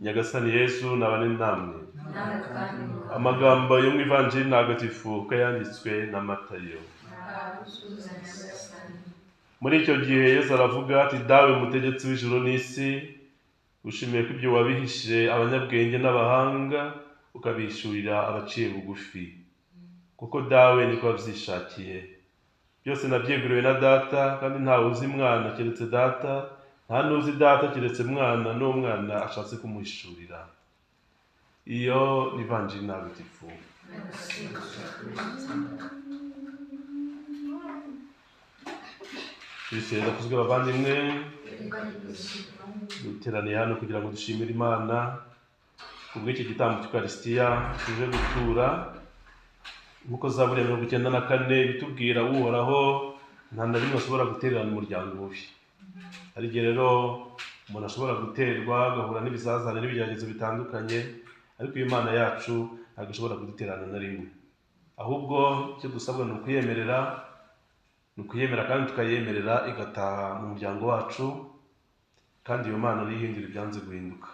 Nyagasani Yesu nabane namwe. Amagambo yo mu Ivanjiri ntagatifu ko yanditswe na Matayo. Muri icyo gihe Yesu aravuga ati, dawe mutegetsi w'ijuru n'isi, ushimiye ko ibyo wabihishe abanyabwenge n'abahanga ukabishurira abaciye bugufi, kuko dawe niko wabyishakiye. Byose nabyeguriwe na data, kandi ntawe uzi mwana keretse data, nta n'uzi data keretse mwana n'uwo mwana ashatse kumuhishurira. Iyo ni Ivanjiri ntagatifu. Twizera kuzwe abavandimwe, duteraniye hano kugira ngo dushimire Imana kubw'iki gitambo cy'Ukarisitiya tuje gutura. Nk'uko Zaburi ya 94 bitubwira, uhoraho nta na rimwe ashobora gutererana umuryango we. Hari igihe rero umuntu ashobora guterwa agahura n'ibizazane n'ibigeragezo bitandukanye, ariko Imana yacu ntabwo ishobora kuduterana na rimwe. Ahubwo icyo dusabwa ni ukuyemera kandi tukayemerera igataha mu muryango wacu, kandi iyo Mana niyo ihindura ibyanze guhinduka.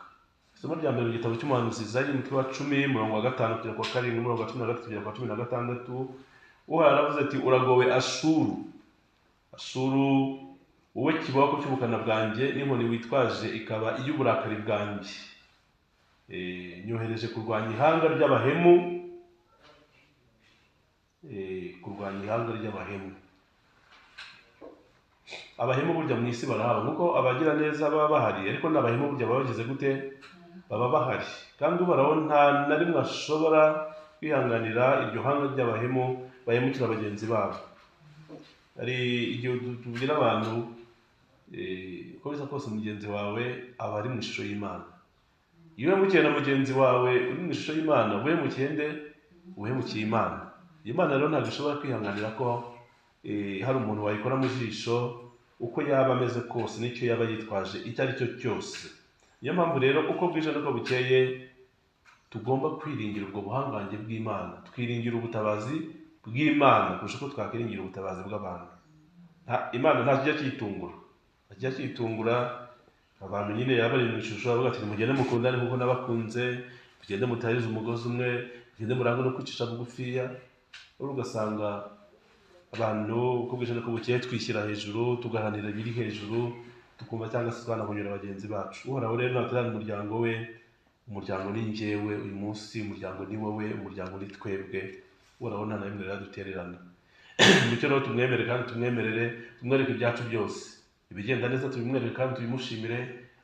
Isomo rya mbere mu gitabo cy'umuhanuzi Izayi umutwe wa 10 umurongo wa 5 kugera ku 7 umurongo wa 13 kugera ku 16. Uhoraho aravuze ati, uragowe Ashuru, Ashuru, wowe kiboko cy'ubukana bwanjye n'inkoni witwaje ikaba iy'uburakari bwanjye. Nyohereje kurwanya ihanga ry'abahemu, Abahemu burya mu isi barahaba, nk'uko abagira neza baba bahari, ariko n'abahemu burya baba bagize gute? Baba bahari. Kandi Uhoraho nta na rimwe ashobora kwihanganira iryo hanga ry'abahemu bahemukira bagenzi babo. Hari igihe tubwira abantu uko bisa kose mugenzi wawe aba ari mu ishusho y'Imana. Iyo uhemukiye na mugenzi wawe uri mu ishusho y'Imana, uhemukiye Imana. Imana rero ntabwo ishobora kwihanganira ko hari umuntu wayikora mu jisho, uko yaba ameze kose n'icyo yaba yitwaje icyo ari cyo cyose. Niyo mpamvu rero uko bwije n'uko bukeye tugomba kwiringira ubwo buhangange bw'Imana, twiringira ubutabazi bw'Imana kurusha uko twakwiringira ubutabazi bw'abantu. Imana ntajya cyitungura, abantu nyine yaba ari mu ishusho avuga ati, mugende mukundane nk'uko nabakunze, mugende mutahirize umugozi umwe, mugende murangwe no kwicisha bugufiya. Ugasanga abantu uko bwije n'uko bukeye twishyira hejuru, tugaharanira ibiri hejuru, tukumva cyangwa se twanahunyura bagenzi bacu. Uhoraho rero naterana umuryango we, umuryango ni njyewe uyu munsi, umuryango ni wowe, umuryango ni twebwe. Uhoraho nta na rimwe rero adutererana. Bityo rero tumwemere kandi tumwemerere, tumwereke ibyacu byose. Ibigenda neza tubimwereke kandi tubimushimire,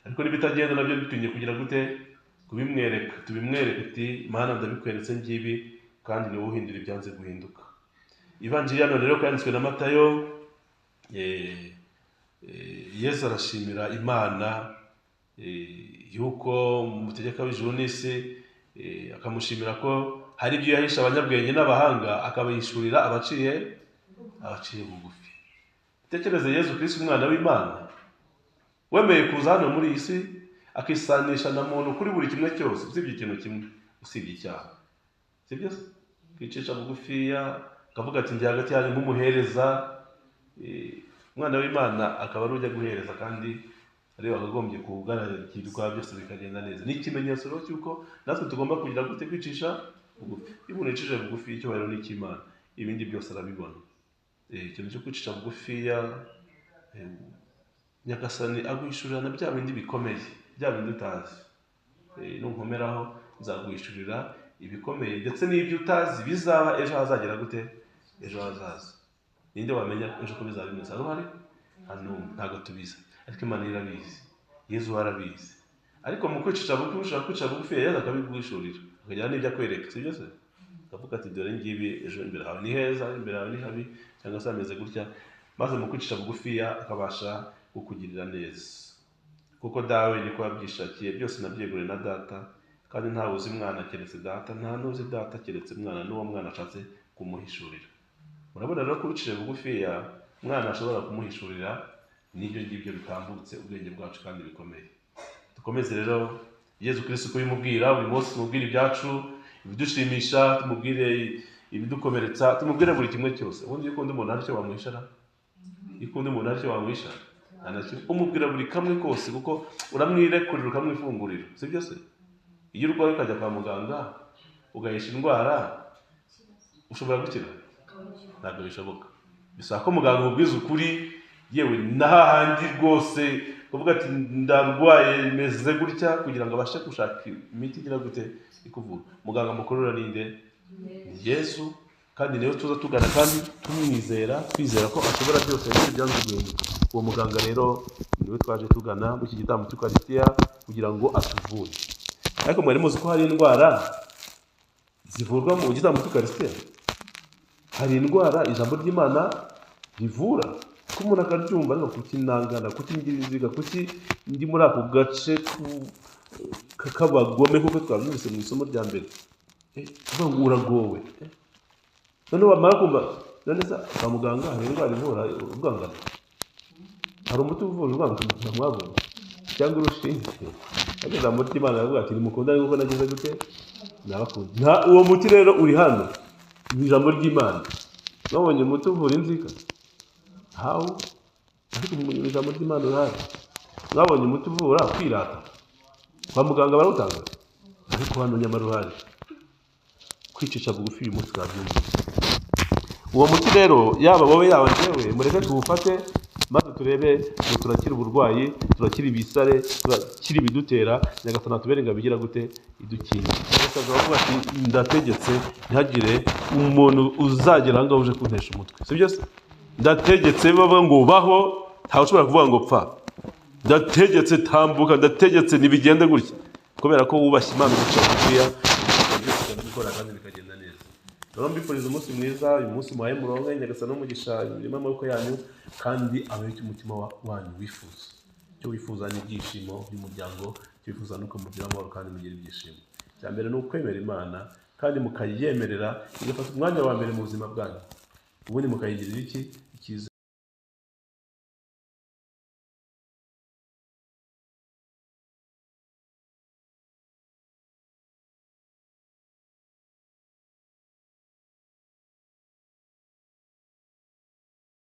ariko n'ibitagenda nabyo dutinye kugira gute? Kubimwereka. Tubimwereke uti, Mana ndabikweretse ngibi, kandi niwe uhindura ibyanze guhinduka. Ivanjiri hano rero yanditswe na Matayo. Yesu arashimira Imana yuko umutegeka w'ijuru n'isi, akamushimira ko hari ibyo yahisha abanyabwenge n'abahanga akabihishurira abaciye bugufi. Tekereze Yesu Kristo umwana w'Imana wemeye kuza hano muri iyi si akisanisha na muntu kuri buri kimwe cyose, usibye ikintu kimwe, usibye icyaha. Sibyo se? Kwicisha bugufiya, akavuga ati ndi hagati yanyu nk'umuhereza. Umwana w'Imana akaba ari ujya guhereza, kandi ariwe wakagombye kugaragirwa byose bikagenda neza. Ni ikimenyetso rero cy'uko natwe tugomba kugira gute? Kwicisha bugufi. Iyo umuntu yicishije bugufi, icyubahiro ni icy'Imana, ibindi byose arabibona. Ikintu cyo kwicisha bugufiya, Nyagasani aguhishurira na bya bindi bikomeye, bya bindi utazi. Nunkomeraho nzaguhishurira ibikomeye, ndetse n'ibyo utazi bizaba ejo hazagera gute? Ejo hazaza. Ninde wamenya ejo ko bizaba bimeze? Hari hano ntabwo tubizi, ariko Imana irabizi, Yesu arabizi. Ariko mu kwicisha bugufi, ushaka kwicisha bugufi, Yesu akabiguhishurira, akagira n'ibyo akwereka. Sibyo se? Akavuga ati, dore ngibi, ejo imbere hawe ni heza, imbere hawe ni habi, cyangwa se ameze gutya. Maze mu kwicisha bugufiya akabasha kukugirira neza, kuko dawe niko wabyishakiye, byose nabyeguriye na data, kandi ntawe uzi mwana keretse data, nta n'uzi data keretse mwana n'uwo mwana ashatse kumuhishurira. Murabona rero ko ubicishije bugufiya mwana ashobora kumuhishurira, n'ibyo ngibyo bitambutse ubwenge bwacu kandi bikomeye. Dukomeze rero Yezu Kristo kubimubwira buri munsi, tumubwire ibyacu, ibidushimisha, tumubwire ibidukomeretsa, tumubwire buri kimwe cyose. Ubundi iyo ukunda umuntu hari icyo wamwishara, iyo ukunda umuntu hari icyo wamwisha, umubwira buri kamwe kose, kuko uramwirekurira ukamwifungurira, si byo se? Iyo urwaye ukajya kwa muganga ugahisha indwara, ushobora gukira? Ntabwo bishoboka. Bisaba ko muganga umubwiza ukuri, yewe n'ahandi rwose kuvuga ati ndarwaye meze gutya, kugira ngo abashe gushaka imiti igira gute ikuvura. Muganga mukuru ninde? Yesu. Kandi niyo tuza tugana kandi tumwizera, twizera ko ashobora byose kandi byanze guhinduka. Uwo muganga rero niwe twaje tugana mu iki gitambo cy'Ukaristiya kugira ngo atuvure. Ariko mwari muzi ko hari indwara zivurwa mu gitambo cy'Ukaristiya? Hari indwara ijambo ry'Imana rivura, ko umuntu akaryumva ariko kukinangana, kukingiziga, kuki ndi muri ako gace k'abagome kuko twabyumvise mu isomo rya mbere. Kuvuga ngo uragowe. None wamara kumva, none se kwa muganga hari indwara ivura urwangano? Hari umuti uvura urwangano mwabonye? Cyangwa urushinge? Ariko ijambo ry'Imana riravuga ati nimukundane kuko nagize gute nabakunda. Uwo muti rero uri hano mu ijambo ry'Imana. Mwabonye umuti uvura inzika? Hawo? Ariko mu ijambo ry'Imana urahari. Mwabonye umuti uvura kwirata? Kwa muganga barawutanga? Ariko hano nyamara urahari. Kwicisha bugufi uyu munsi twabyumvise. Uwo muti rero yaba wowe yaba njyewe mureke tuwufate, maze turebe ngo turakira uburwayi, turakira ibisare, turakira ibidutera, Nyagasani atubere ngo abigira gute idukingira. Nyagasani avuga ati ndategetse ntihagire umuntu uzagera aha ngaho uje kuntesha umutwe, si byo se? Ndategetse bavuga ngo baho, ntawe ushobora kuvuga ngo pfa. Ndategetse tambuka, ndategetse nibigende gutya, kubera ko wubashye Imana ugaca bugufiya, gukora kandi bikagenda neza. Rero mbifuriza umunsi mwiza, uyu munsi muhaye muronke, Nyagasani n'umugisha birimo amaboko yanyu, kandi abe icyo umutima wanyu wifuza. Icyo wifuza ni ibyishimo by'umuryango, icyo wifuza nuko mugira amahoro kandi mugira ibyishimo. Icya mbere ni ukwemera Imana kandi mukayemerera, igafata umwanya wa mbere mu buzima bwanyu, ubundi mukayigirira iki? Icyizere.